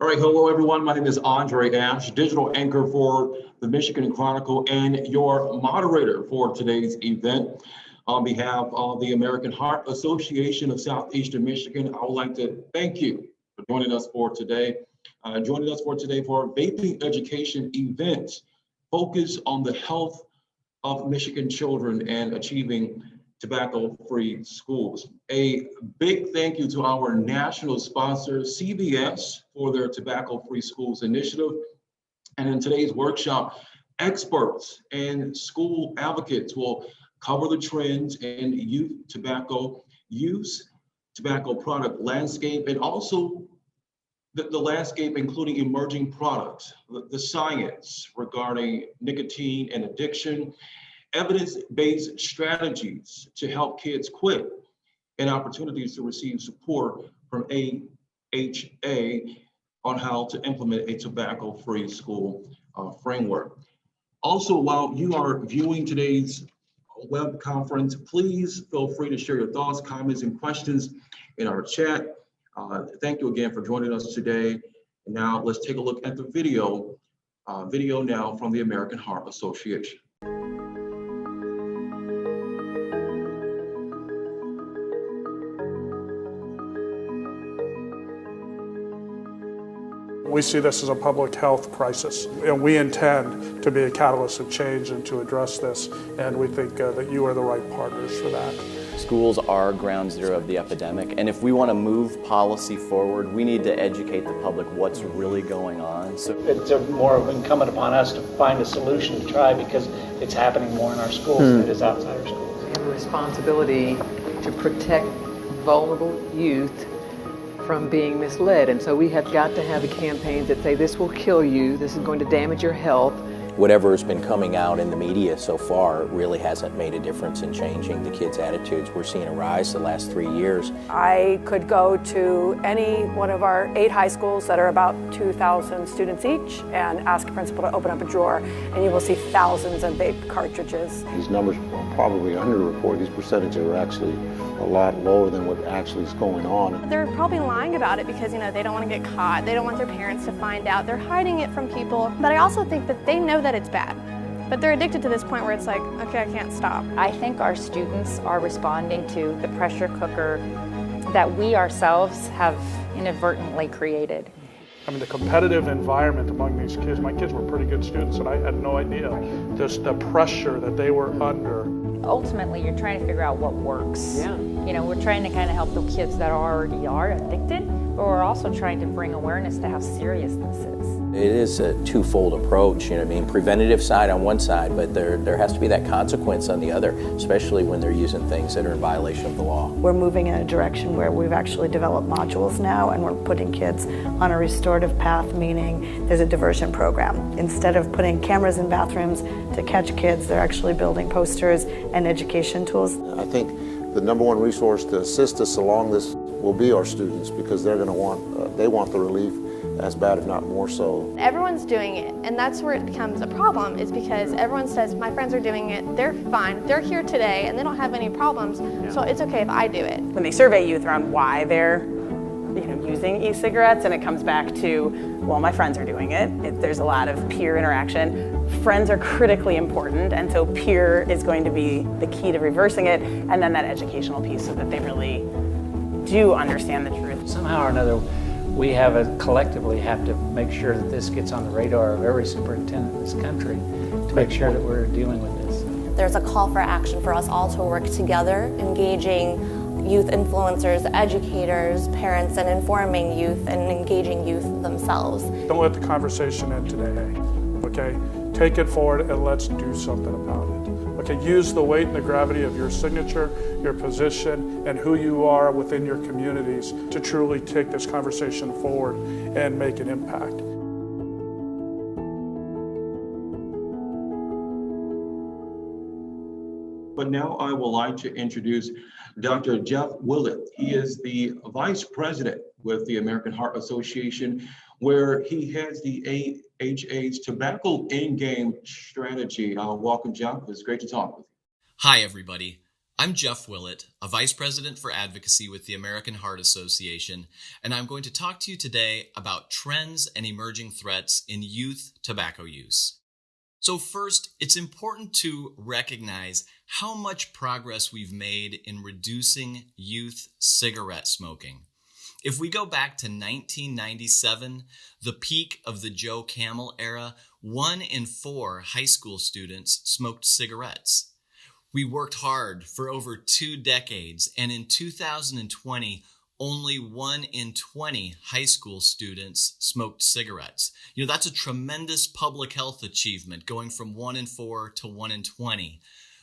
All right, hello everyone. My name is Andre Ash, digital anchor for the Michigan Chronicle and your moderator for today's event. On behalf of the American Heart Association of Southeastern Michigan, I would like to thank you for joining us for today. For a vaping education event focused on the health of Michigan children and achieving tobacco-free schools. A big thank you to our national sponsor, CVS, for their tobacco-free schools initiative. And in today's workshop, experts and school advocates will cover the trends in youth tobacco use, tobacco product landscape, and also the landscape including emerging products, the science regarding nicotine and addiction, evidence-based strategies to help kids quit, and opportunities to receive support from AHA on how to implement a tobacco-free school framework. Also, while you are viewing today's web conference, please feel free to share your thoughts, comments, and questions in our chat. Thank you again for joining us today. And now let's take a look at the video now from the American Heart Association. We see this as a public health crisis, and we intend to be a catalyst of change and to address this, and we think that you are the right partners for that. Schools are ground zero of the epidemic, and if we want to move policy forward, we need to educate the public what's really going on. So it's more incumbent upon us to find a solution to try, because it's happening more in our schools than it is outside our schools. We have a responsibility to protect vulnerable youth from being misled, and so we have got to have a campaign that say this will kill you, this is going to damage your health. Whatever has been coming out in the media so far really hasn't made a difference in changing the kids' attitudes. We're seeing a rise the last 3 years. I could go to any one of our 8 high schools that are about 2,000 students each and ask a principal to open up a drawer, and you will see thousands of vape cartridges. These numbers are probably underreported. These percentages are actually a lot lower than what actually is going on. They're probably lying about it because, they don't want to get caught. They don't want their parents to find out. They're hiding it from people. But I also think that they know that it's bad. But they're addicted to this point where it's like, okay, I can't stop. I think our students are responding to the pressure cooker that we ourselves have inadvertently created. I mean, the competitive environment among these kids, my kids were pretty good students, and I had no idea just the pressure that they were under. Ultimately, you're trying to figure out what works. Yeah. We're trying to kind of help the kids that already are addicted, but we're also trying to bring awareness to how serious this is. It is a twofold approach, preventative side on one side, but there has to be that consequence on the other, especially when they're using things that are in violation of the law. We're moving in a direction where we've actually developed modules now, and we're putting kids on a restorative path, meaning there's a diversion program. Instead of putting cameras in bathrooms to catch kids, they're actually building posters and education tools. I think the number one resource to assist us along this will be our students, because they're going to want the relief as bad, if not more so. Everyone's doing it, and that's where it becomes a problem, is because everyone says, my friends are doing it, they're fine, they're here today, and they don't have any problems, so it's okay if I do it. When they survey youth around why they're using e-cigarettes, and it comes back to, well, my friends are doing it. There's a lot of peer interaction. Friends are critically important, and so peer is going to be the key to reversing it, and then that educational piece so that they really do understand the truth. Somehow or another, we collectively have to make sure that this gets on the radar of every superintendent in this country to make sure that we're dealing with this. There's a call for action for us all to work together, engaging youth influencers, educators, parents, and informing youth and engaging youth themselves. Don't let the conversation end today, okay? Take it forward and let's do something about it. Okay, use the weight and the gravity of your signature, your position, and who you are within your communities to truly take this conversation forward and make an impact. But now I would like to introduce Dr. Jeff Willett. He is the Vice President with the American Heart Association, where he has the AHA's Tobacco In-Game Strategy. Welcome, Jeff. It's great to talk with you. Hi, everybody. I'm Jeff Willett, a Vice President for Advocacy with the American Heart Association, and I'm going to talk to you today about trends and emerging threats in youth tobacco use. So first, it's important to recognize how much progress we've made in reducing youth cigarette smoking. If we go back to 1997, the peak of the Joe Camel era, 1 in 4 high school students smoked cigarettes. We worked hard for over 2 decades, and in 2020, only 1 in 20 high school students smoked cigarettes. That's a tremendous public health achievement, going from 1 in 4 to 1 in 20.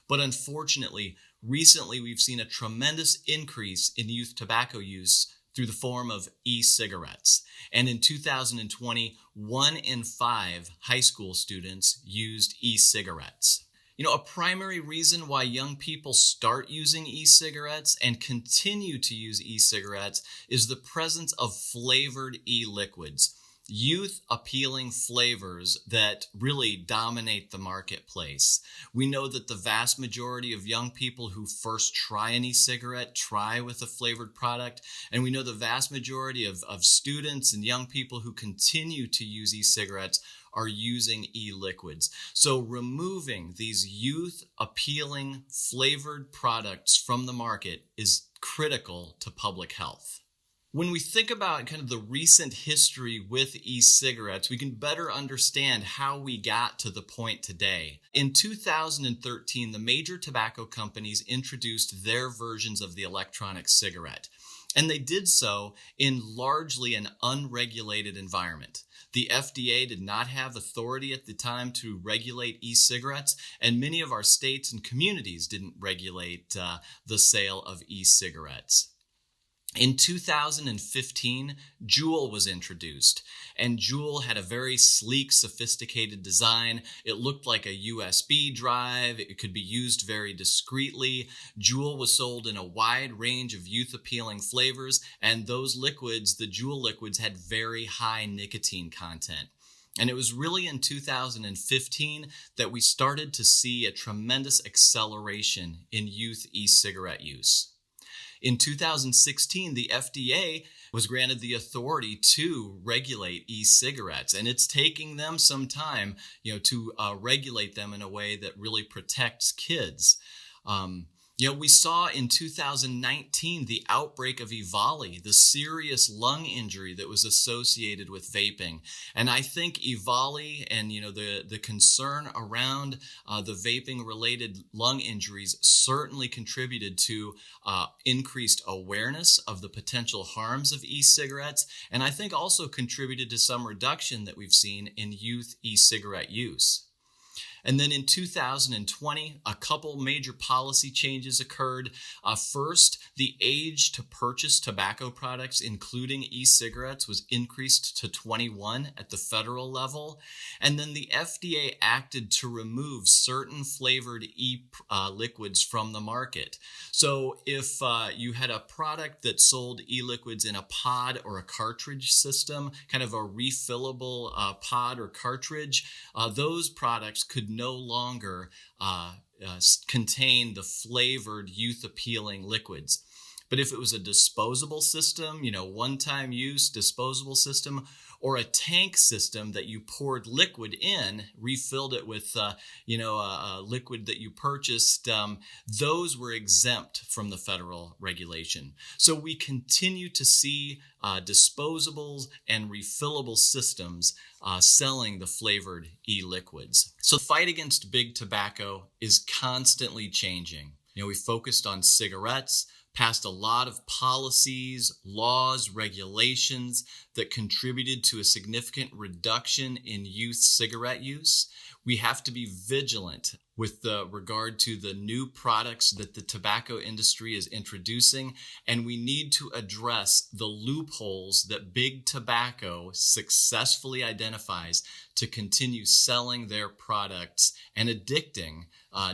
But unfortunately, recently we've seen a tremendous increase in youth tobacco use through the form of e-cigarettes. And in 2020, 1 in 5 high school students used e-cigarettes. A primary reason why young people start using e-cigarettes and continue to use e-cigarettes is the presence of flavored e-liquids, youth-appealing flavors that really dominate the marketplace. We know that the vast majority of young people who first try an e-cigarette try with a flavored product, and we know the vast majority of students and young people who continue to use e-cigarettes are using e-liquids. So removing these youth-appealing flavored products from the market is critical to public health. When we think about kind of the recent history with e-cigarettes, we can better understand how we got to the point today. In 2013, the major tobacco companies introduced their versions of the electronic cigarette, and they did so in largely an unregulated environment. The FDA did not have authority at the time to regulate e-cigarettes, and many of our states and communities didn't regulate the sale of e-cigarettes. In 2015, Juul was introduced, and Juul had a very sleek, sophisticated design. It looked like a USB drive. It could be used very discreetly. Juul was sold in a wide range of youth-appealing flavors, and those liquids, the Juul liquids, had very high nicotine content. And it was really in 2015 that we started to see a tremendous acceleration in youth e-cigarette use. In 2016, the FDA was granted the authority to regulate e-cigarettes, and it's taking them some time, to regulate them in a way that really protects kids. We saw in 2019 the outbreak of EVALI, the serious lung injury that was associated with vaping. And I think EVALI and the concern around the vaping-related lung injuries certainly contributed to increased awareness of the potential harms of e-cigarettes, and I think also contributed to some reduction that we've seen in youth e-cigarette use. And then in 2020, a couple major policy changes occurred. First, the age to purchase tobacco products, including e-cigarettes, was increased to 21 at the federal level. And then the FDA acted to remove certain flavored e-liquids from the market. So if you had a product that sold e-liquids in a pod or a cartridge system, kind of a refillable pod or cartridge, those products could no longer contain the flavored youth-appealing liquids. But if it was a disposable system, one-time use disposable system, or a tank system that you poured liquid in, refilled it with, a liquid that you purchased, those were exempt from the federal regulation. So we continue to see disposables and refillable systems selling the flavored e-liquids. So the fight against big tobacco is constantly changing. We focused on cigarettes, passed a lot of policies, laws, regulations that contributed to a significant reduction in youth cigarette use. We have to be vigilant with regard to the new products that the tobacco industry is introducing, and we need to address the loopholes that big tobacco successfully identifies to continue selling their products and addicting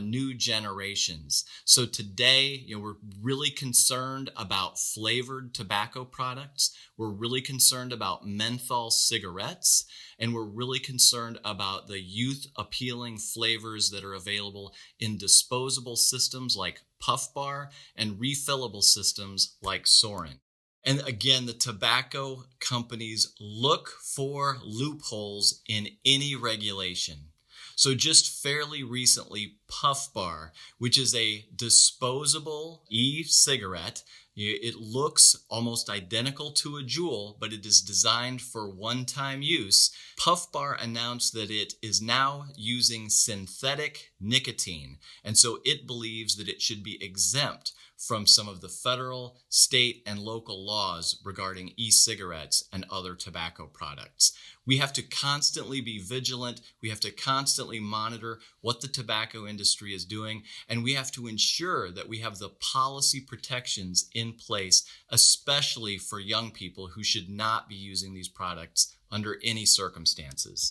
new generations. So today, we're really concerned about flavored tobacco products. We're really concerned about menthol cigarettes, and we're really concerned about the youth-appealing flavors that are available in disposable systems like Puff Bar, and refillable systems like Sorin. And again, the tobacco companies look for loopholes in any regulation. So just fairly recently, Puff Bar, which is a disposable e-cigarette, it looks almost identical to a Juul, but it is designed for one-time use. Puff Bar announced that it is now using synthetic nicotine, and so it believes that it should be exempt from some of the federal, state, and local laws regarding e-cigarettes and other tobacco products. We have to constantly be vigilant. We have to constantly monitor what the tobacco industry is doing, and we have to ensure that we have the policy protections in place, especially for young people who should not be using these products under any circumstances.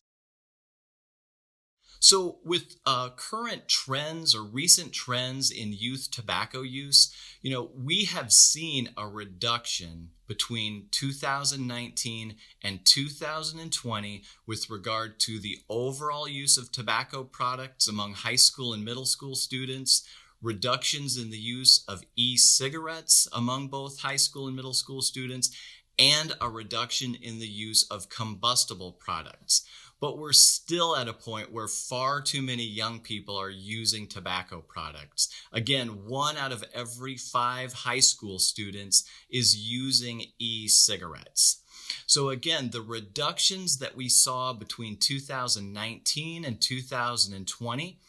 So with current trends or recent trends in youth tobacco use, we have seen a reduction between 2019 and 2020 with regard to the overall use of tobacco products among high school and middle school students, reductions in the use of e-cigarettes among both high school and middle school students, and a reduction in the use of combustible products. But we're still at a point where far too many young people are using tobacco products. Again, 1 out of every 5 high school students is using e-cigarettes. So again, the reductions that we saw between 2019 and 2020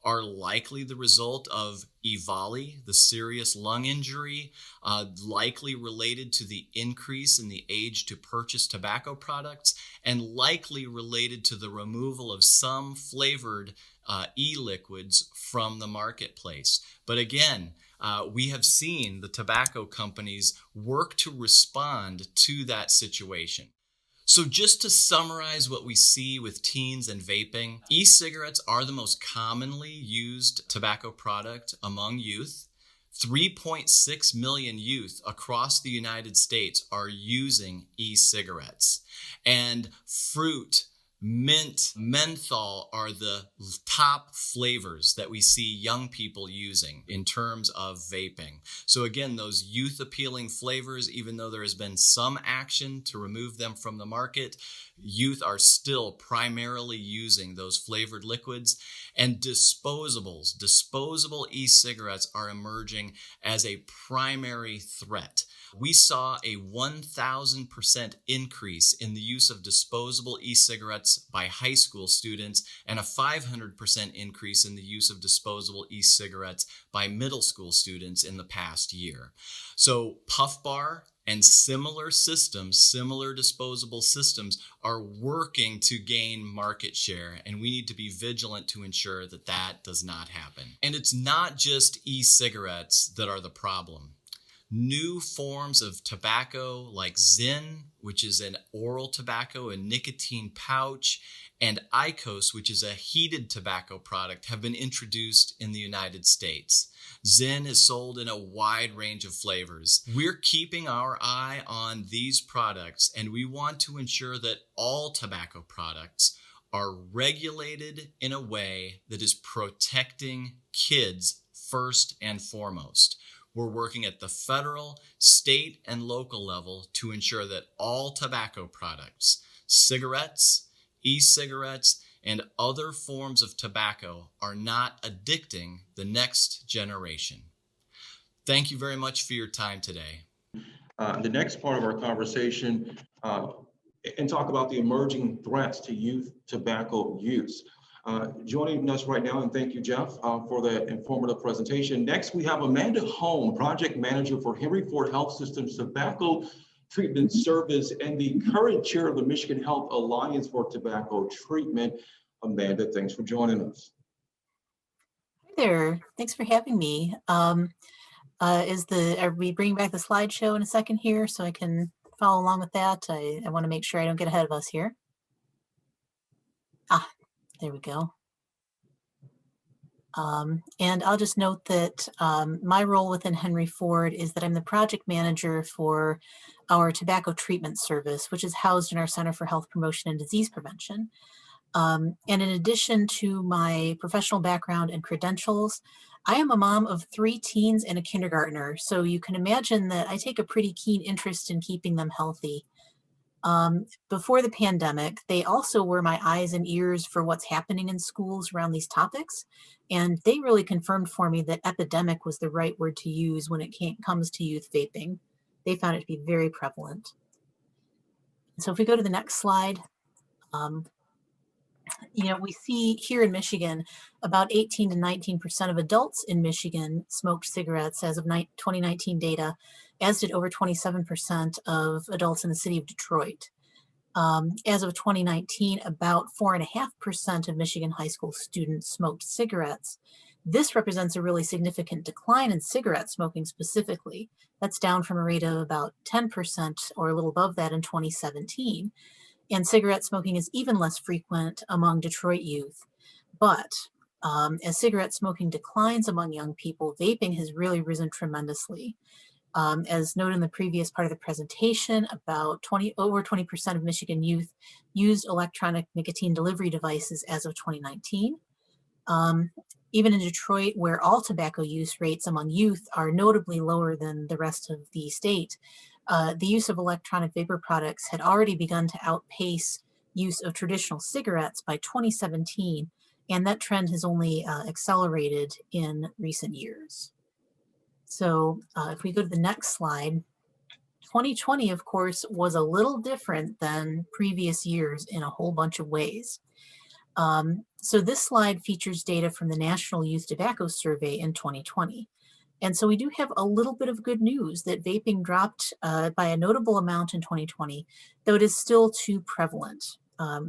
are likely the result of EVALI, the serious lung injury, likely related to the increase in the age to purchase tobacco products, and likely related to the removal of some flavored e-liquids from the marketplace. But again, we have seen the tobacco companies work to respond to that situation. So just to summarize what we see with teens and vaping, e-cigarettes are the most commonly used tobacco product among youth. 3.6 million youth across the United States are using e-cigarettes. And fruit, mint, menthol are the top flavors that we see young people using in terms of vaping. So again, those youth appealing flavors, even though there has been some action to remove them from the market, youth are still primarily using those flavored liquids. And disposable e-cigarettes are emerging as a primary threat. We saw a 1,000% increase in the use of disposable e-cigarettes by high school students and a 500% increase in the use of disposable e-cigarettes by middle school students in the past year. So Puff Bar and similar systems, similar disposable systems, are working to gain market share, and we need to be vigilant to ensure that that does not happen. And it's not just e-cigarettes that are the problem. New forms of tobacco like Zyn, which is an oral tobacco, a nicotine pouch, and IQOS, which is a heated tobacco product, have been introduced in the United States. Zyn is sold in a wide range of flavors. We're keeping our eye on these products, and we want to ensure that all tobacco products are regulated in a way that is protecting kids first and foremost. We're working at the federal, state, and local level to ensure that all tobacco products, cigarettes, e-cigarettes, and other forms of tobacco are not addicting the next generation. Thank you very much for your time today. The next part of our conversation and talk about the emerging threats to youth tobacco use. Joining us right now, and thank you, Jeff, for the informative presentation. Next, we have Amanda Holm, Project Manager for Henry Ford Health System's Tobacco Treatment Service and the current chair of the Michigan Health Alliance for Tobacco Treatment. Amanda, thanks for joining us. Hi there. Thanks for having me. Are we bringing back the slideshow in a second here so I can follow along with that? I want to make sure I don't get ahead of us here. There we go. And I'll just note that my role within Henry Ford is that I'm the project manager for our tobacco treatment service, which is housed in our Center for Health Promotion and Disease Prevention. And in addition to my professional background and credentials, I am a mom of 3 teens and a kindergartner, so you can imagine that I take a pretty keen interest in keeping them healthy. Before the pandemic, they also were my eyes and ears for what's happening in schools around these topics. And they really confirmed for me that epidemic was the right word to use when it comes to youth vaping. They found it to be very prevalent. So if we go to the next slide, we see here in Michigan, about 18 to 19% of adults in Michigan smoked cigarettes as of 2019 data, as did over 27% of adults in the city of Detroit. As of 2019, about 4.5% of Michigan high school students smoked cigarettes. This represents a really significant decline in cigarette smoking specifically. That's down from a rate of about 10% or a little above that in 2017. And cigarette smoking is even less frequent among Detroit youth. But as cigarette smoking declines among young people, vaping has really risen tremendously. As noted in the previous part of the presentation, over 20% of Michigan youth used electronic nicotine delivery devices as of 2019. Even in Detroit, where all tobacco use rates among youth are notably lower than the rest of the state, the use of electronic vapor products had already begun to outpace use of traditional cigarettes by 2017, and that trend has only accelerated in recent years. So if we go to the next slide, 2020, of course, was a little different than previous years in a whole bunch of ways. So this slide features data from the National Youth Tobacco Survey in 2020. And so we do have a little bit of good news that vaping dropped by a notable amount in 2020, though it is still too prevalent.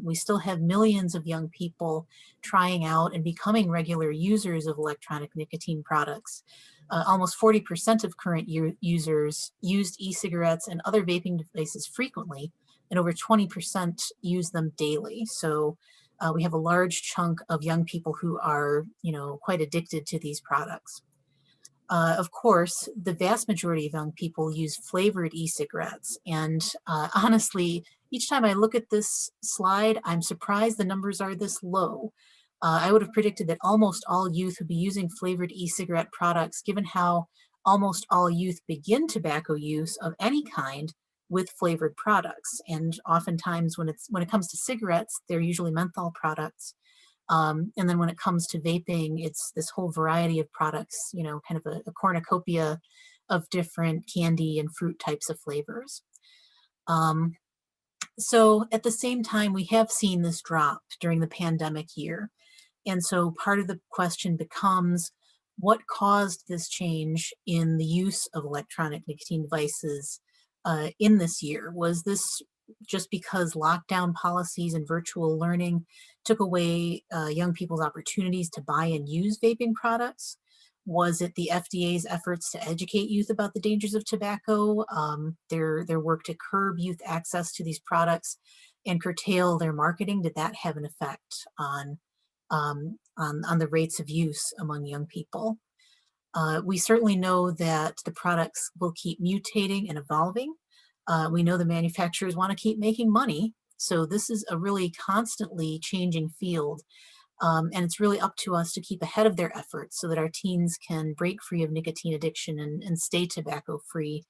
We still have millions of young people trying out and becoming regular users of electronic nicotine products. Almost 40% of current users used e-cigarettes and other vaping devices frequently, and over 20% use them daily. So we have a large chunk of young people who are, quite addicted to these products. Of course, the vast majority of young people use flavored e-cigarettes. And honestly, each time I look at this slide, I'm surprised the numbers are this low. I would have predicted that almost all youth would be using flavored e-cigarette products, given how almost all youth begin tobacco use of any kind with flavored products. And oftentimes when it comes to cigarettes, they're usually menthol products. And then when it comes to vaping, it's this whole variety of products, kind of a cornucopia of different candy and fruit types of flavors. So at the same time, we have seen this drop during the pandemic year. And so part of the question becomes, what caused this change in the use of electronic nicotine devices in this year? Was this just because lockdown policies and virtual learning took away young people's opportunities to buy and use vaping products? Was it the FDA's efforts to educate youth about the dangers of tobacco, their work to curb youth access to these products and curtail their marketing? Did that have an effect on the rates of use among young people? We certainly know that the products will keep mutating and evolving. We know the manufacturers want to keep making money. So this is a really constantly changing field. And it's really up to us to keep ahead of their efforts so that our teens can break free of nicotine addiction and stay tobacco free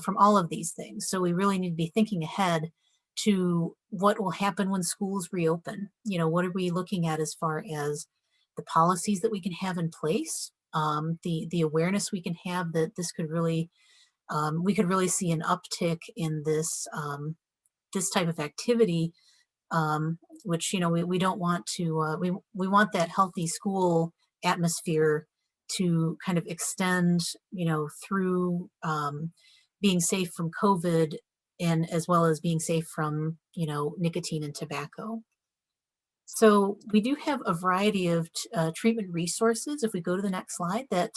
from all of these things. So we really need to be thinking ahead to what will happen when schools reopen. What are we looking at as far as the policies that we can have in place, the awareness we can have that this could really, we could really see an uptick in this this type of activity, which we don't want to. We want that healthy school atmosphere to kind of extend, through being safe from COVID and as well as being safe from nicotine and tobacco. So we do have a variety of treatment resources, if we go to the next slide, that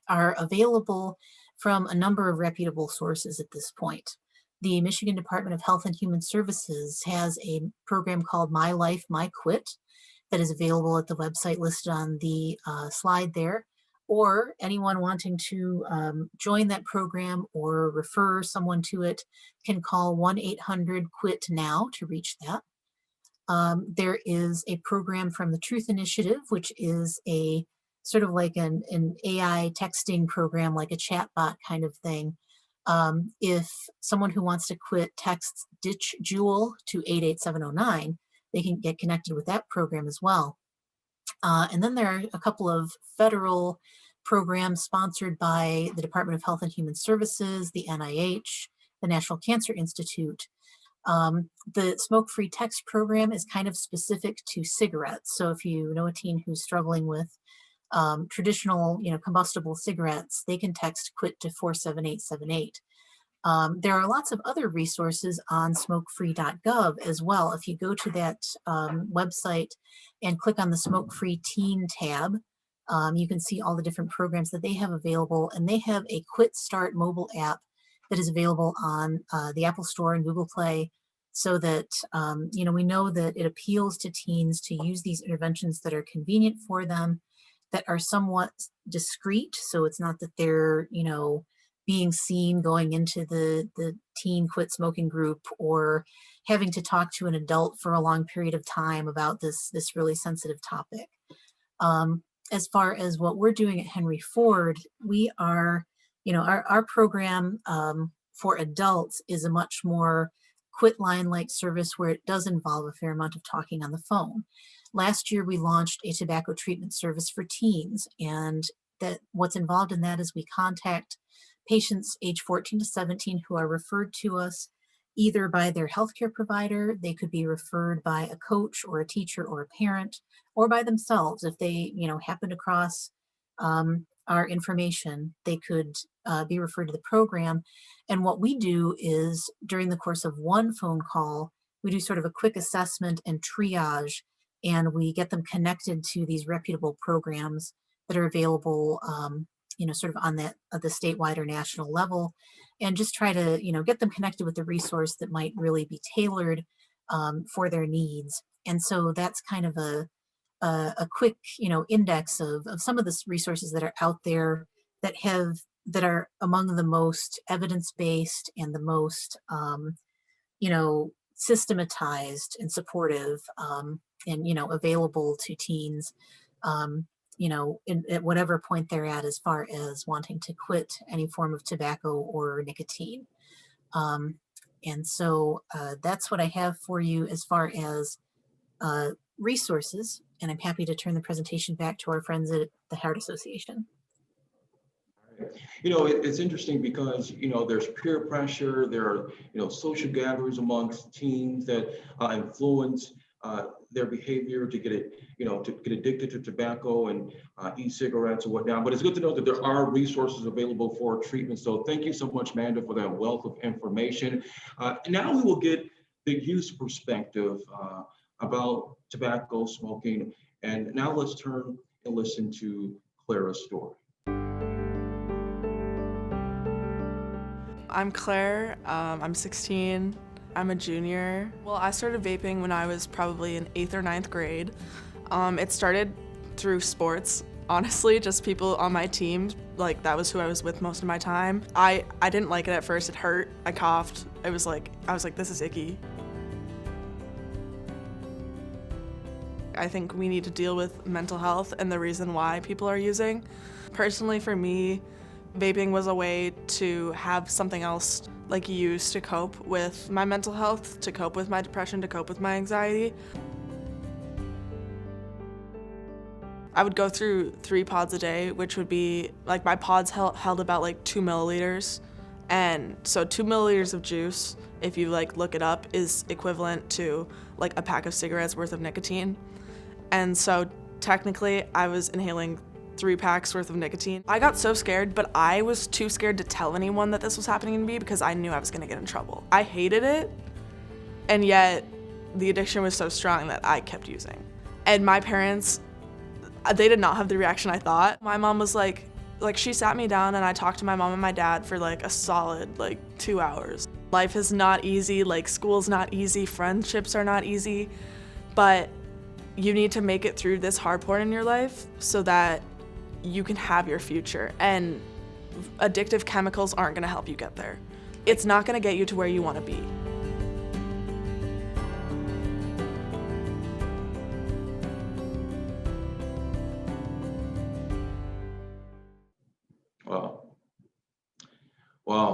are available from a number of reputable sources at this point. The Michigan Department of Health and Human Services has a program called My Life, My Quit that is available at the website listed on the slide there, or anyone wanting to join that program or refer someone to it can call 1-800-QUIT-NOW to reach that. There is a program from the Truth Initiative, which is a sort of like an AI texting program, like a chatbot kind of thing. If someone who wants to quit texts Ditch Jewel to 88709, they can get connected with that program as well. And then there are a couple of federal programs sponsored by the Department of Health and Human Services, the NIH, the National Cancer Institute. The smoke-free text program is kind of specific to cigarettes. So if you know a teen who's struggling with traditional, combustible cigarettes, they can text quit to 47878. There are lots of other resources on smokefree.gov as well. If you go to that website and click on the Smoke-Free Teen tab, you can see all the different programs that they have available, and they have a Quit Start mobile app that is available on the Apple Store and Google Play, so that we know that it appeals to teens to use these interventions that are convenient for them, that are somewhat discreet, so it's not that they're being seen going into the teen quit smoking group or having to talk to an adult for a long period of time about this really sensitive topic. As far as what we're doing at Henry Ford, we are, our program for adults is a much more quit line-like service where it does involve a fair amount of talking on the phone. Last year, we launched a tobacco treatment service for teens, and that what's involved in that is we contact patients age 14 to 17 who are referred to us either by their healthcare provider. They could be referred by a coach or a teacher or a parent, or by themselves. If they, happened across our information, they could be referred to the program. And what we do is, during the course of one phone call, we do sort of a quick assessment and triage, and we get them connected to these reputable programs that are available, sort of on the statewide or national level, and just try to, get them connected with the resource that might really be tailored for their needs. And so that's kind of a quick, index of some of the resources that are out there that are among the most evidence-based and the most, systematized and supportive, and, available to teens, at whatever point they're at as far as wanting to quit any form of tobacco or nicotine. And so that's what I have for you as far as resources, and I'm happy to turn the presentation back to our friends at the Heart Association. It's interesting because, there's peer pressure, there are, social gatherings amongst teens that influence their behavior to get it, to get addicted to tobacco and e-cigarettes or whatnot. But it's good to know that there are resources available for treatment. So thank you so much, Amanda, for that wealth of information. Now we will get the youth perspective about tobacco smoking. And now let's turn and listen to Clara's story. I'm Claire, I'm 16, I'm a junior. Well, I started vaping when I was probably in 8th or 9th grade. It started through sports, honestly, just people on my team, like that was who I was with most of my time. I didn't like it at first, it hurt, I coughed, I was like, this is icky. I think we need to deal with mental health and the reason why people are using. Personally, for me, vaping was a way to have something else like use to cope with my mental health, to cope with my depression, to cope with my anxiety. I would go through 3 pods a day, which would be, like my pods held about like 2 milliliters. And so 2 milliliters of juice, if you look it up, is equivalent to like a pack of cigarettes worth of nicotine. And so technically I was inhaling 3 packs worth of nicotine. I got so scared, but I was too scared to tell anyone that this was happening to me because I knew I was gonna get in trouble. I hated it, and yet the addiction was so strong that I kept using. And my parents, they did not have the reaction I thought. My mom was like she sat me down and I talked to my mom and my dad for like a solid 2 hours. Life is not easy, school's not easy, friendships are not easy, but you need to make it through this hard part in your life so that you can have your future, and addictive chemicals aren't gonna help you get there. It's not gonna get you to where you wanna be.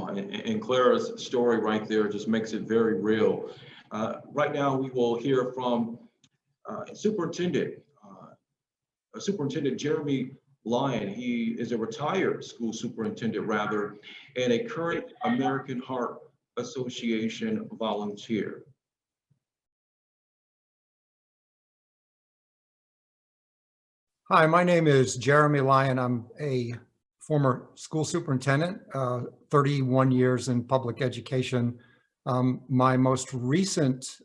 And Clara's story right there just makes it very real. Right now, we will hear from Superintendent Jeremy Lyon. He is a retired school superintendent, rather, and a current American Heart Association volunteer. Hi, my name is Jeremy Lyon. I'm a former school superintendent, 31 years in public education. My most recent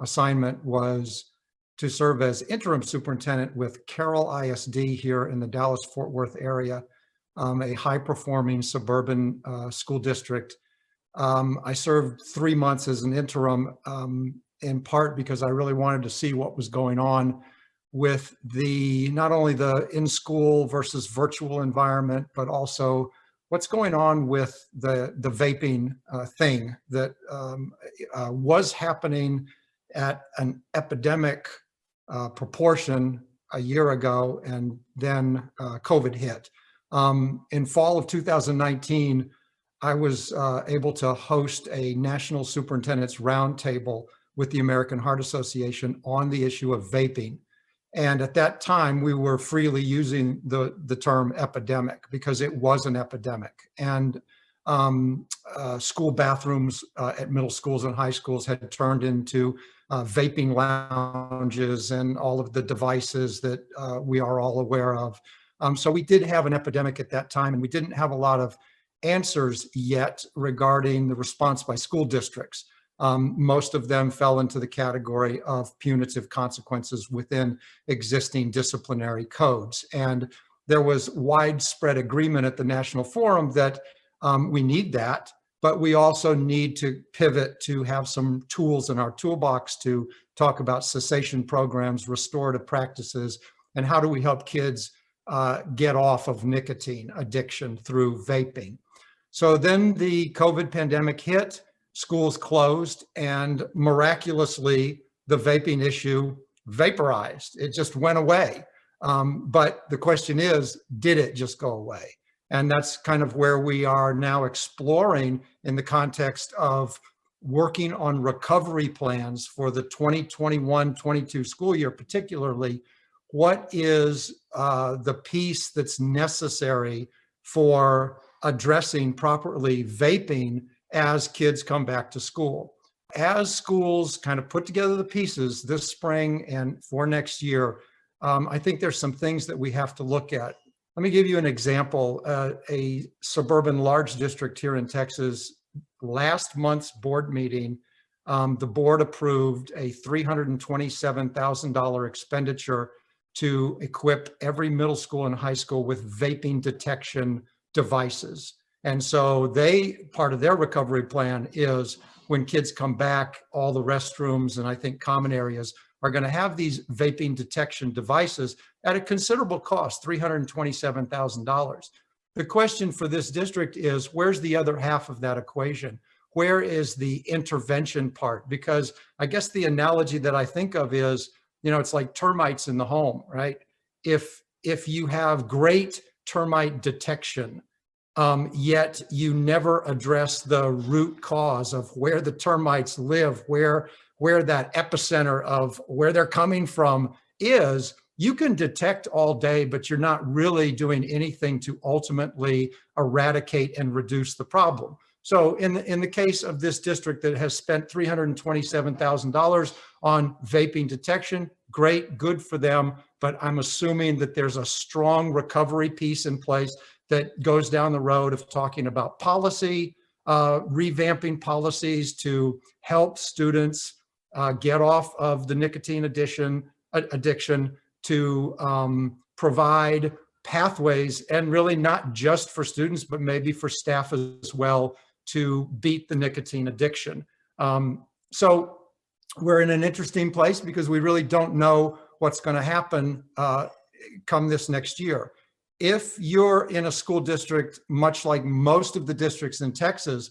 assignment was to serve as interim superintendent with Carroll ISD here in the Dallas-Fort Worth area, a high-performing suburban school district. I served 3 months as an interim, in part because I really wanted to see what was going on with not only the in-school versus virtual environment, but also what's going on with the vaping thing that was happening at an epidemic proportion a year ago, and then COVID hit. In fall of 2019, I was able to host a national superintendent's roundtable with the American Heart Association on the issue of vaping. And at that time, we were freely using the term epidemic because it was an epidemic. And school bathrooms at middle schools and high schools had turned into vaping lounges and all of the devices that we are all aware of. So we did have an epidemic at that time, and we didn't have a lot of answers yet regarding the response by school districts. Most of them fell into the category of punitive consequences within existing disciplinary codes. And there was widespread agreement at the National Forum that we need that, but we also need to pivot to have some tools in our toolbox to talk about cessation programs, restorative practices, and how do we help kids get off of nicotine addiction through vaping. So then the COVID pandemic hit. Schools closed, and miraculously, the vaping issue vaporized. It just went away. But the question is, did it just go away? And that's kind of where we are now exploring in the context of working on recovery plans for the 2021-22 school year, particularly. What is the piece that's necessary for addressing properly vaping as kids come back to school? As schools kind of put together the pieces this spring and for next year, I think there's some things that we have to look at. Let me give you an example. A suburban large district here in Texas, last month's board meeting, the board approved a $327,000 expenditure to equip every middle school and high school with vaping detection devices. And so part of their recovery plan is when kids come back, all the restrooms and I think common areas are going to have these vaping detection devices at a considerable cost, $327,000. The question for this district is, where's the other half of that equation? Where is the intervention part? Because I guess the analogy that I think of is, it's like termites in the home, right? If you have great termite detection, yet you never address the root cause of where the termites live, where that epicenter of where they're coming from is, you can detect all day, but you're not really doing anything to ultimately eradicate and reduce the problem. So in the case of this district that has spent $327,000 on vaping detection, great, good for them, but I'm assuming that there's a strong recovery piece in place that goes down the road of talking about policy, revamping policies to help students get off of the nicotine addiction, to provide pathways, and really not just for students, but maybe for staff as well, to beat the nicotine addiction. So we're in an interesting place because we really don't know what's going to happen come this next year. If you're in a school district, much like most of the districts in Texas,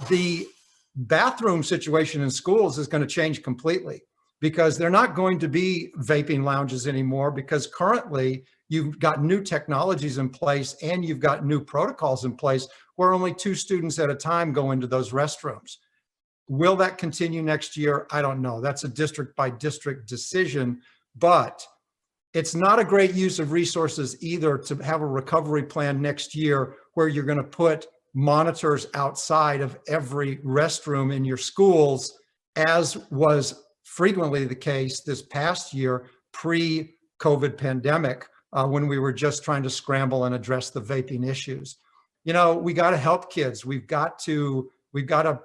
the bathroom situation in schools is going to change completely, because they're not going to be vaping lounges anymore, because currently you've got new technologies in place and you've got new protocols in place where only 2 students at a time go into those restrooms. Will that continue next year? I don't know. That's a district by district decision, but it's not a great use of resources either to have a recovery plan next year where you're going to put monitors outside of every restroom in your schools, as was frequently the case this past year pre-COVID pandemic, when we were just trying to scramble and address the vaping issues. You know, we got to help kids. We've got to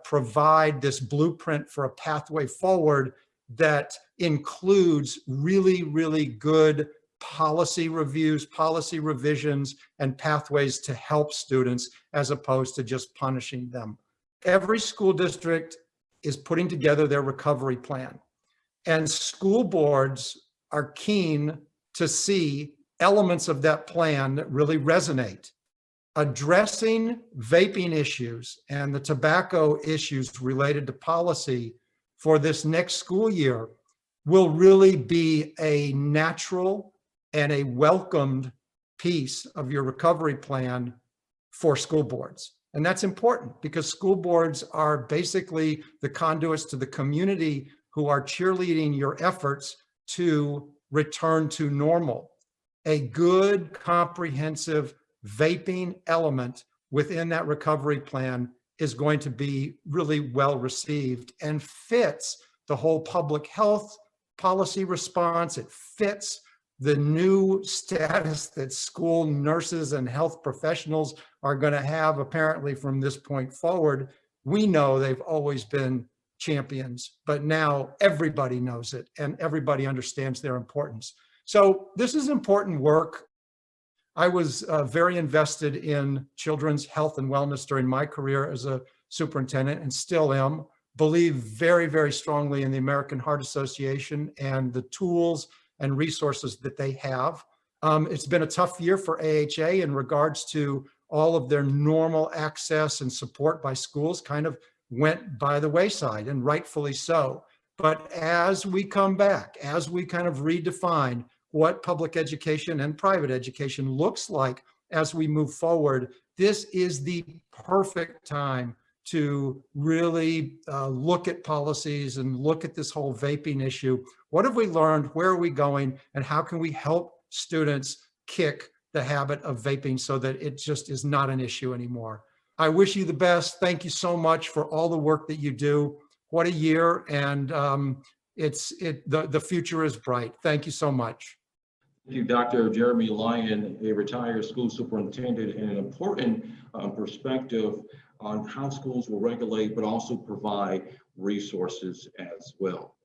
provide this blueprint for a pathway forward that includes really, really good policy reviews, policy revisions, and pathways to help students as opposed to just punishing them. Every school district is putting together their recovery plan, and school boards are keen to see elements of that plan that really resonate. Addressing vaping issues and the tobacco issues related to policy for this next school year will really be a natural and a welcomed piece of your recovery plan for school boards. And that's important because school boards are basically the conduits to the community who are cheerleading your efforts to return to normal. A good, comprehensive vaping element within that recovery plan is going to be really well received and fits the whole public health policy response. It fits the new status that school nurses and health professionals are going to have apparently from this point forward. We know they've always been champions, but now everybody knows it and everybody understands their importance. So this is important work. I was very invested in children's health and wellness during my career as a superintendent and still am. Believe very, very strongly in the American Heart Association and the tools and resources that they have. It's been a tough year for AHA in regards to all of their normal access and support by schools kind of went by the wayside, and rightfully so. But as we come back, as we kind of redefine what public education and private education looks like as we move forward, this is the perfect time to really look at policies and look at this whole vaping issue. What have we learned? Where are we going? And how can we help students kick the habit of vaping so that it just is not an issue anymore? I wish you the best. Thank you so much for all the work that you do. What a year, and the future is bright. Thank you so much. Thank you, Dr. Jeremy Lyon, a retired school superintendent, and an important perspective on how schools will regulate, but also provide resources as well.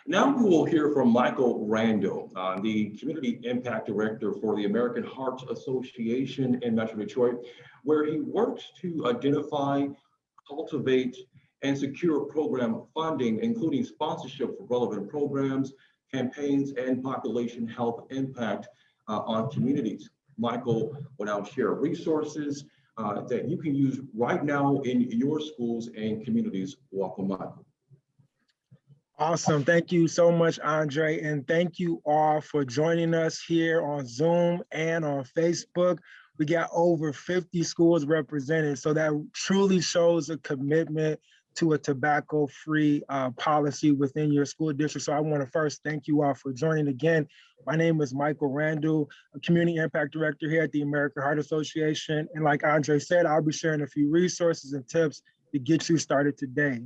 Now we will hear from Michael Randall, the Community Impact Director for the American Heart Association in Metro Detroit, where he works to identify, cultivate, and secure program funding, including sponsorship for relevant programs, campaigns, and population health impact on communities. Michael will now share resources that you can use right now in your schools and communities. Welcome, Michael. Awesome. Thank you so much, Andre. And thank you all for joining us here on Zoom and on Facebook. We got over 50 schools represented. So that truly shows a commitment to a tobacco-free policy within your school district. So I want to first thank you all for joining again. My name is Michael Randall, a Community Impact Director here at the American Heart Association. And like Andre said, I'll be sharing a few resources and tips to get you started today.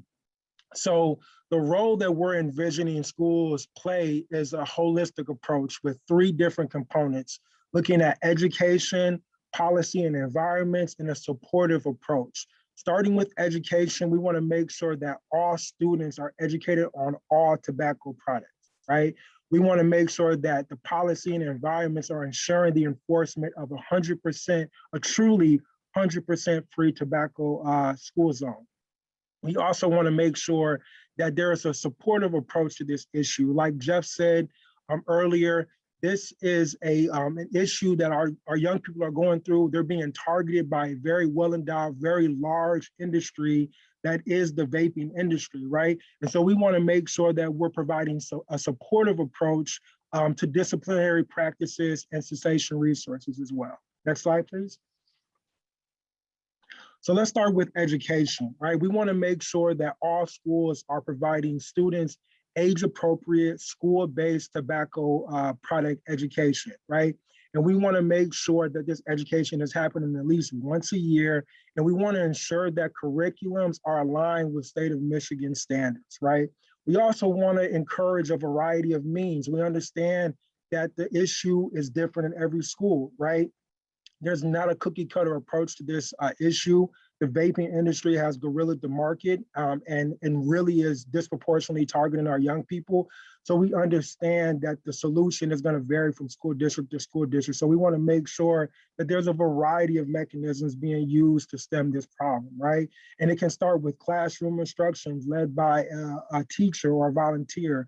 So the role that we're envisioning schools play is a holistic approach with 3 different components, looking at education, policy and environments, and a supportive approach. Starting with education, we want to make sure that all students are educated on all tobacco products, right? We want to make sure that the policy and environments are ensuring the enforcement of 100%, a truly 100% free tobacco school zone. We also want to make sure that there is a supportive approach to this issue. Like Jeff said earlier, this is an issue that our young people are going through. They're being targeted by a very well-endowed, very large industry that is the vaping industry, right? And so we want to make sure that we're providing a supportive approach to disciplinary practices and cessation resources as well. Next slide, please. So let's start with education, right? We want to make sure that all schools are providing students age-appropriate, school-based tobacco product education, right? And we want to make sure that this education is happening at least once a year. And we want to ensure that curriculums are aligned with state of Michigan standards, right? We also want to encourage a variety of means. We understand that the issue is different in every school, right? There's not a cookie cutter approach to this issue. The vaping industry has gorillaed the market and really is disproportionately targeting our young people. So we understand that the solution is going to vary from school district to school district. So we want to make sure that there's a variety of mechanisms being used to stem this problem, right? And it can start with classroom instructions led by a teacher or a volunteer,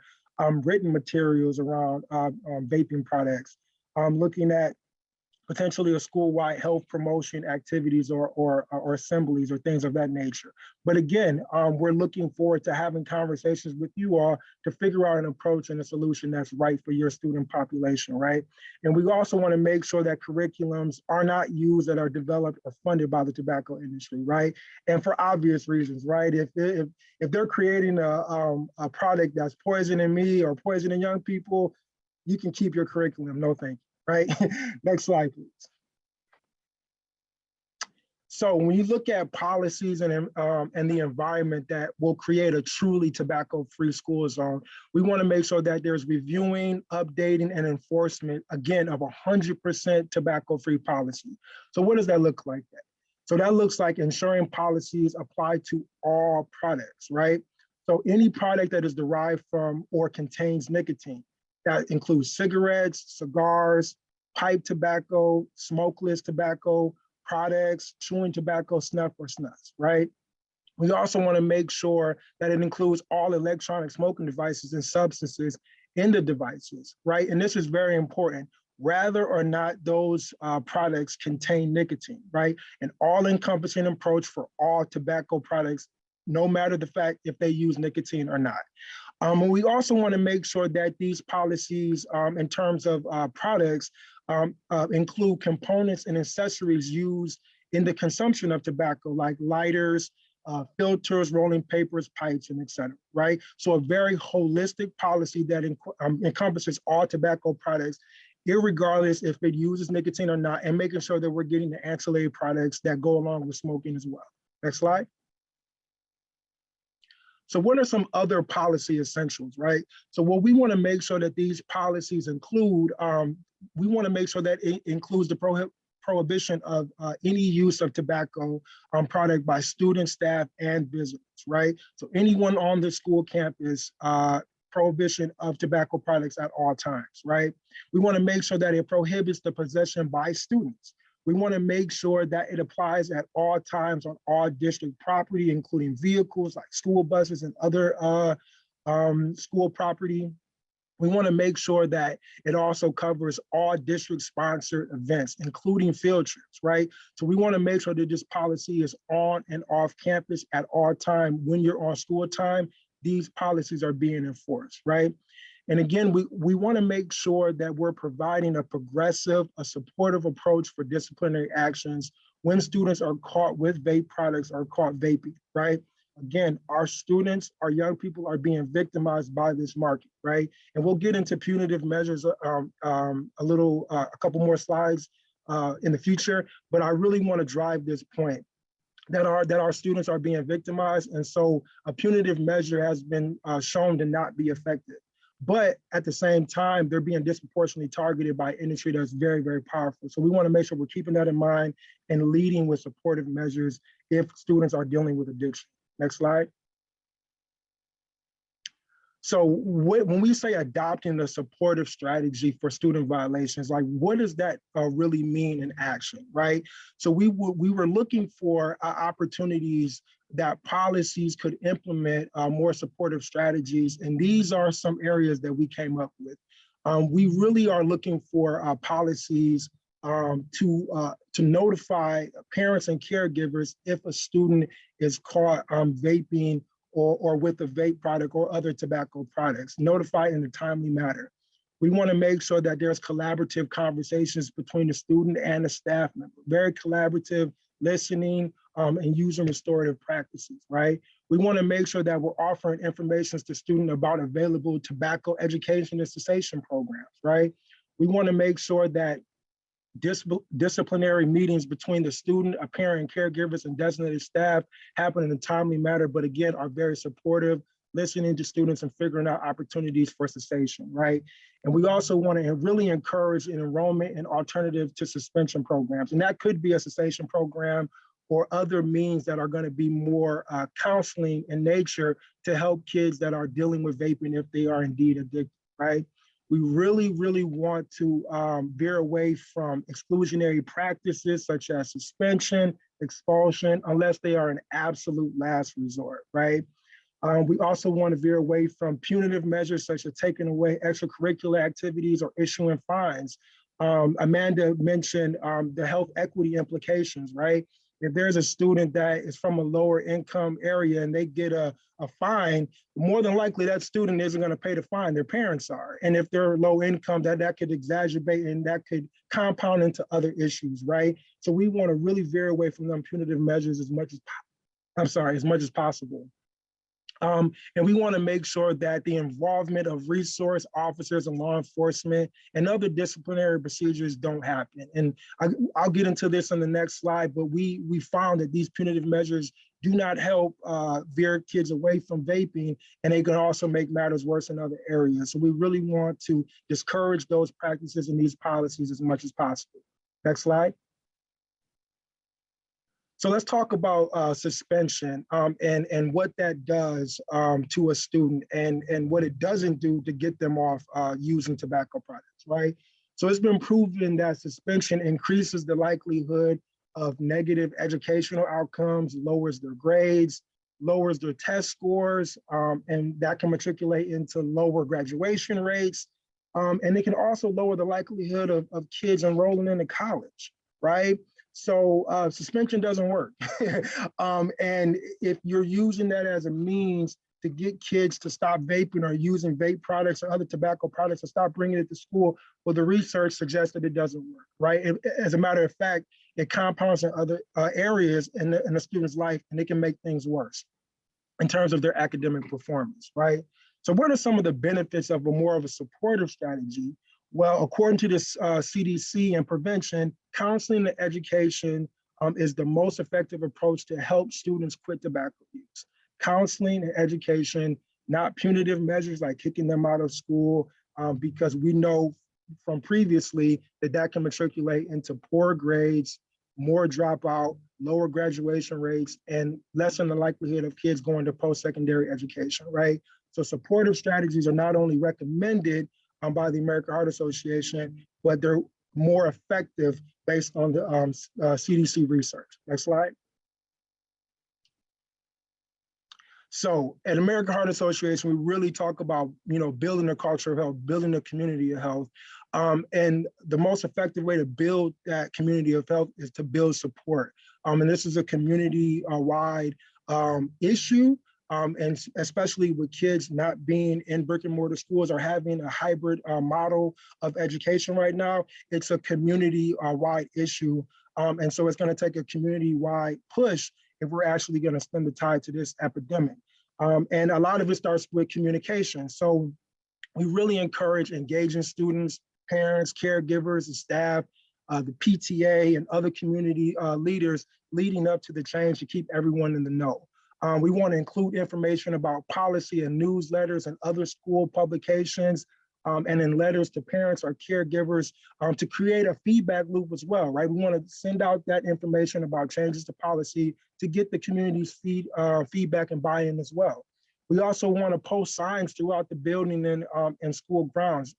written materials around vaping products, looking at potentially a school-wide health promotion activities or assemblies or things of that nature. But again, we're looking forward to having conversations with you all to figure out an approach and a solution that's right for your student population, right? And we also want to make sure that curriculums are not used that are developed or funded by the tobacco industry, right? And for obvious reasons, right? If they're creating a product that's poisoning me or poisoning young people, you can keep your curriculum, no thank you. Right? Next slide, please. So when you look at policies and the environment that will create a truly tobacco-free school zone, we want to make sure that there's reviewing, updating, and enforcement, again, of 100% tobacco-free policy. So what does that look like then? So that looks like ensuring policies apply to all products, right? So any product that is derived from or contains nicotine, that includes cigarettes, cigars, pipe tobacco, smokeless tobacco, products, chewing tobacco, snuff, or snuffs, right? We also want to make sure that it includes all electronic smoking devices and substances in the devices, right? And this is very important, whether or not those products contain nicotine, right? An all-encompassing approach for all tobacco products, no matter the fact if they use nicotine or not. And we also want to make sure that these policies in terms of products include components and accessories used in the consumption of tobacco, like lighters, filters, rolling papers, pipes, and et cetera, right? So a very holistic policy that encompasses all tobacco products, irregardless if it uses nicotine or not, and making sure that we're getting the ancillary products that go along with smoking as well. Next slide. So what are some other policy essentials, right? So what we want to make sure that these policies include, we want to make sure that it includes the prohibition of any use of tobacco product by students, staff, and visitors, right? So anyone on the school campus, prohibition of tobacco products at all times, right? We want to make sure that it prohibits the possession by students. We want to make sure that it applies at all times on all district property, including vehicles like school buses and other school property. We want to make sure that it also covers all district-sponsored events, including field trips, right? So we want to make sure that this policy is on and off campus at all time. When you're on school time, these policies are being enforced, right? And again, we want to make sure that we're providing a progressive, a supportive approach for disciplinary actions when students are caught with vape products or caught vaping, right? Again, our students, our young people are being victimized by this market, right? And we'll get into punitive measures a couple more slides in the future, but I really want to drive this point that our students are being victimized. And so a punitive measure has been shown to not be effective. But at the same time, they're being disproportionately targeted by industry that's very, very powerful. So we want to make sure we're keeping that in mind and leading with supportive measures if students are dealing with addiction. Next slide. So when we say adopting a supportive strategy for student violations, like what does that really mean in action, right? So we were looking for opportunities that policies could implement more supportive strategies. And these are some areas that we came up with. We really are looking for policies to notify parents and caregivers if a student is caught vaping or with a vape product or other tobacco products, notify in a timely manner. We want to make sure that there's collaborative conversations between the student and the staff member, very collaborative, listening, and using restorative practices, right? We want to make sure that we're offering information to students about available tobacco education and cessation programs, right? We want to make sure that disciplinary meetings between the student, a parent, caregivers, and designated staff happen in a timely manner, but again, are very supportive, listening to students and figuring out opportunities for cessation, right? And we also want to really encourage an enrollment in alternative to suspension programs. And that could be a cessation program or other means that are going to be more counseling in nature to help kids that are dealing with vaping if they are indeed addicted, right? We really, really want to veer away from exclusionary practices such as suspension, expulsion, unless they are an absolute last resort, right? We also want to veer away from punitive measures such as taking away extracurricular activities or issuing fines. Amanda mentioned the health equity implications, right? If there's a student that is from a lower income area and they get a fine, more than likely that student isn't going to pay the fine, their parents are. And if they're low income, that could exacerbate and that could compound into other issues, right? So we want to really veer away from them punitive measures as much as possible. And we want to make sure that the involvement of resource officers and law enforcement and other disciplinary procedures don't happen. And I'll get into this on the next slide, but we found that these punitive measures do not help veer kids away from vaping, and they can also make matters worse in other areas. So we really want to discourage those practices and these policies as much as possible. Next slide. So let's talk about suspension and what that does to a student and what it doesn't do to get them off using tobacco products, right? So it's been proven that suspension increases the likelihood of negative educational outcomes, lowers their grades, lowers their test scores, and that can matriculate into lower graduation rates. And it can also lower the likelihood of kids enrolling into college, right? So suspension doesn't work. And if you're using that as a means to get kids to stop vaping or using vape products or other tobacco products and stop bringing it to school, well, the research suggests that it doesn't work, right? As a matter of fact, it compounds in other areas in the student's life, and it can make things worse in terms of their academic performance, right? So what are some of the benefits of more of a supportive strategy? Well, according to the CDC and prevention, counseling and education is the most effective approach to help students quit tobacco use. Counseling and education, not punitive measures like kicking them out of school, because we know from previously that can matriculate into poor grades, more dropout, lower graduation rates, and lessen the likelihood of kids going to post-secondary education, right? So supportive strategies are not only recommended by the American Heart Association, but they're more effective based on the CDC research. Next slide. So at American Heart Association, we really talk about, building a culture of health, building a community of health. And the most effective way to build that community of health is to build support. And this is a community-wide issue. And especially with kids not being in brick and mortar schools or having a hybrid model of education right now, it's a community-wide issue. And so it's going to take a community-wide push if we're actually going to stem the tide to this epidemic. And a lot of it starts with communication. So we really encourage engaging students, parents, caregivers, and staff, the PTA, and other community leaders leading up to the change to keep everyone in the know. We want to include information about policy and newsletters and other school publications, and in letters to parents or caregivers to create a feedback loop as well, right? We want to send out that information about changes to policy to get the community's feedback and buy-in as well. We also want to post signs throughout the building and school grounds.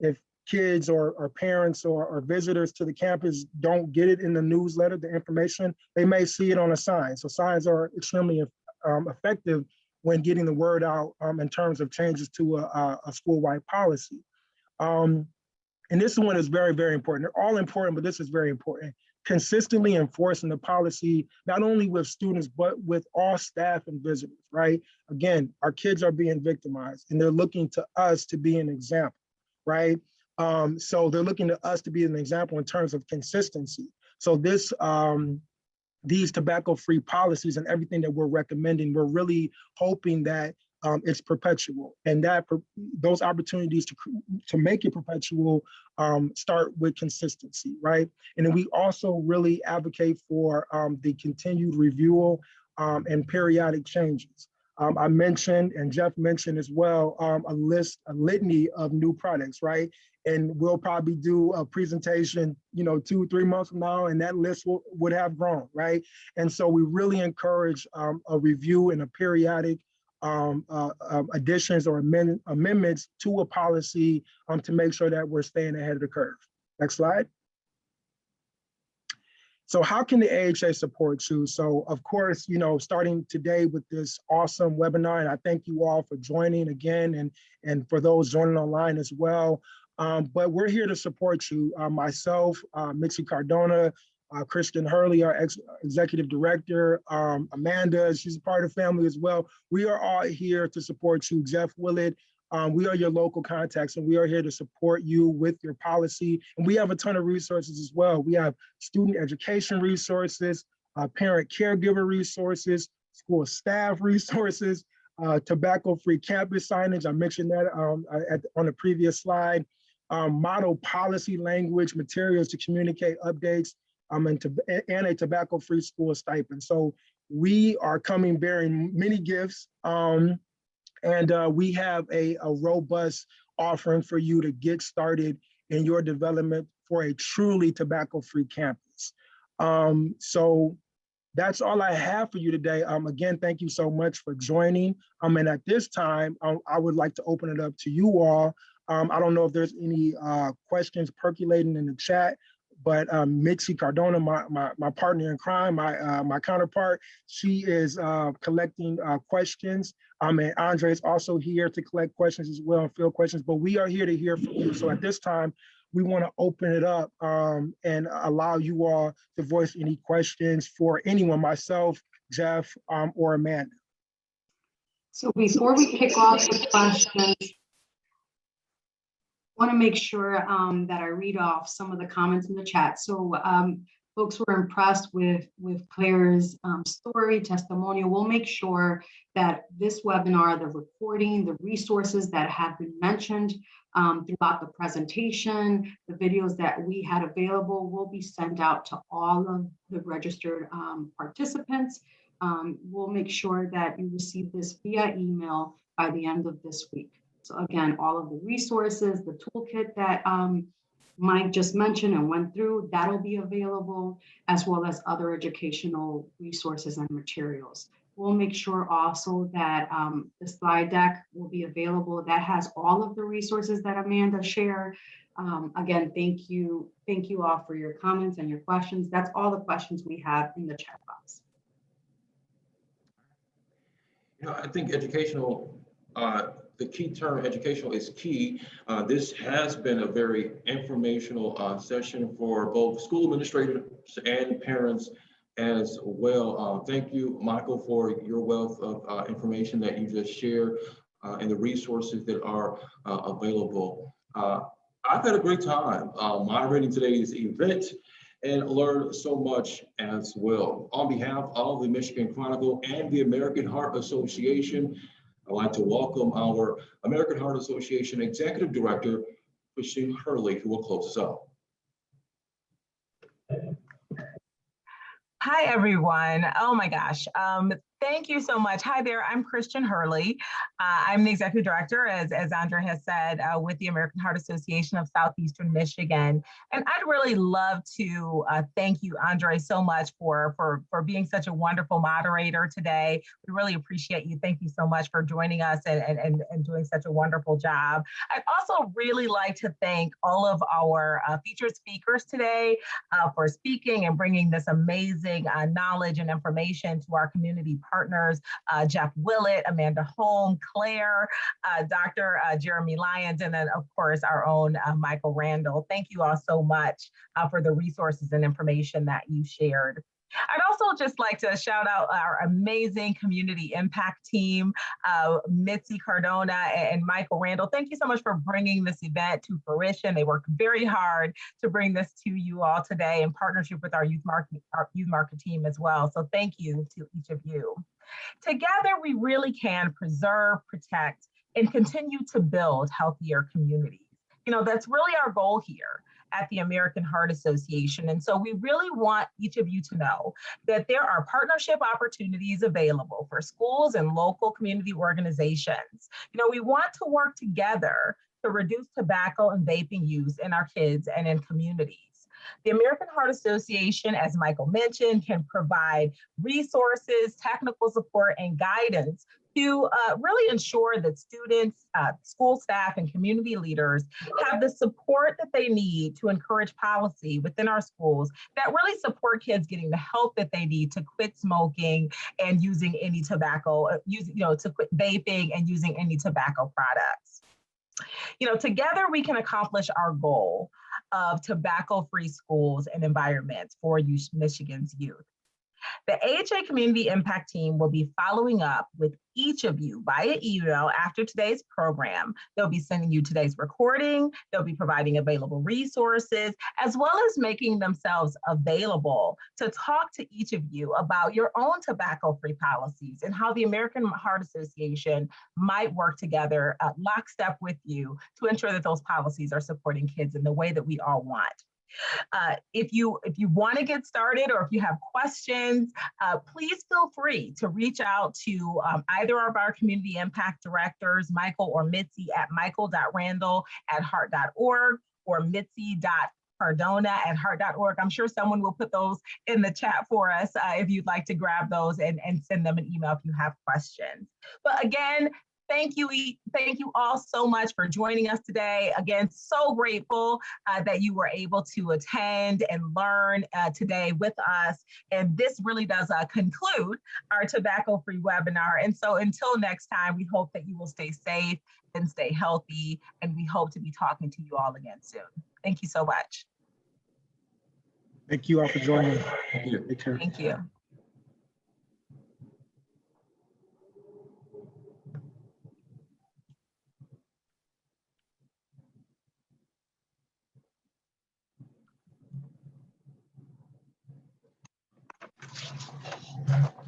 If kids or parents or visitors to the campus don't get it in the newsletter, the information, they may see it on a sign. So signs are extremely effective when getting the word out in terms of changes to a school-wide policy. And this one is very, very important. They're all important, but this is very important. Consistently enforcing the policy, not only with students, but with all staff and visitors, right? Again, our kids are being victimized and they're looking to us to be an example, right? So they're looking to us to be an example in terms of consistency. So this these tobacco-free policies and everything that we're recommending, we're really hoping that it's perpetual, and that those opportunities to make it perpetual start with consistency, right? And then we also really advocate for the continued review and periodic changes. I mentioned, and Jeff mentioned as well, a litany of new products, right? And we'll probably do a presentation, 2-3 months from now, and that list would have grown, right? And so we really encourage a review and a periodic additions or amendments to a policy to make sure that we're staying ahead of the curve. Next slide. So how can the AHA support you? So of course, starting today with this awesome webinar, and I thank you all for joining again, and for those joining online as well. But we're here to support you. Myself, Mitzi Cardona, Christian Hurley, our executive director, Amanda, she's a part of the family as well. We are all here to support you. Jeff Willett, we are your local contacts, and we are here to support you with your policy. And we have a ton of resources as well. We have student education resources, parent caregiver resources, school staff resources, tobacco-free campus signage. I mentioned that on the previous slide. Model policy language, materials to communicate updates, and a tobacco-free school stipend. So we are coming bearing many gifts, and we have a robust offering for you to get started in your development for a truly tobacco-free campus. So that's all I have for you today. Again, thank you so much for joining. And at this time, I would like to open it up to you all. I don't know if there's any questions percolating in the chat, but Mitzi Cardona, my partner in crime, my counterpart, she is collecting questions. And Andre is also here to collect questions as well and field questions, but we are here to hear from you. So at this time, we want to open it up and allow you all to voice any questions for anyone, myself, Jeff, or Amanda. So before we kick off the questions, I want to make sure that I read off some of the comments in the chat. So folks were impressed with Claire's story, testimonial. We'll make sure that this webinar, the recording, the resources that have been mentioned throughout the presentation, the videos that we had available will be sent out to all of the registered participants. We'll make sure that you receive this via email by the end of this week. So again, all of the resources, the toolkit that Mike just mentioned and went through, that'll be available, as well as other educational resources and materials. We'll make sure also that the slide deck will be available. That has all of the resources that Amanda shared. Again, thank you all for your comments and your questions. That's all the questions we have in the chat box. I think educational, the key term educational is key. This has been a very informational session for both school administrators and parents as well. Thank you, Michael, for your wealth of information that you just shared and the resources that are available. I've had a great time moderating today's event and learned so much as well. On behalf of the Michigan Chronicle and the American Heart Association, I'd like to welcome our American Heart Association Executive Director, Christian Hurley, who will close us out. Hi, everyone. Oh my gosh. Thank you so much. Hi there, I'm Christian Hurley. I'm the Executive Director, as Andre has said, with the American Heart Association of Southeastern Michigan. And I'd really love to thank you, Andre, so much for being such a wonderful moderator today. We really appreciate you. Thank you so much for joining us and doing such a wonderful job. I'd also really like to thank all of our featured speakers today for speaking and bringing this amazing knowledge and information to our community partners, Jeff Willett, Amanda Holm, Claire, Dr. Jeremy Lyons, and then of course our own Michael Randall. Thank you all so much for the resources and information that you shared. I'd also just like to shout out our amazing community impact team, Mitzi Cardona and Michael Randall. Thank you so much for bringing this event to fruition. They worked very hard to bring this to you all today in partnership with our youth market team as well. So thank you to each of you. Together, we really can preserve, protect, and continue to build healthier communities. You know, that's really our goal here at the American Heart Association. And so we really want each of you to know that there are partnership opportunities available for schools and local community organizations. You know, we want to work together to reduce tobacco and vaping use in our kids and in communities. The American Heart Association, as Michael mentioned, can provide resources, technical support, and guidance to really ensure that students, school staff, and community leaders have the support that they need to encourage policy within our schools that really support kids getting the help that they need to quit smoking and using any tobacco, to quit vaping and using any tobacco products. You know, together we can accomplish our goal of tobacco-free schools and environments for Michigan's youth. The AHA Community Impact Team will be following up with each of you via email after today's program. They'll be sending you today's recording. They'll be providing available resources, as well as making themselves available to talk to each of you about your own tobacco-free policies and how the American Heart Association might work together lockstep with you to ensure that those policies are supporting kids in the way that we all want. If you want to get started or if you have questions, please feel free to reach out to either of our community impact directors, Michael or Mitzi, at michael.randall@heart.org or mitzi.cardona@heart.org. I'm sure someone will put those in the chat for us if you'd like to grab those and send them an email if you have questions. But again, thank you all so much for joining us today. Again, so grateful that you were able to attend and learn today with us. And this really does conclude our tobacco-free webinar. And so until next time, we hope that you will stay safe and stay healthy. And we hope to be talking to you all again soon. Thank you so much. Thank you all for joining. Thank you. Take care. Thank you. Thank you.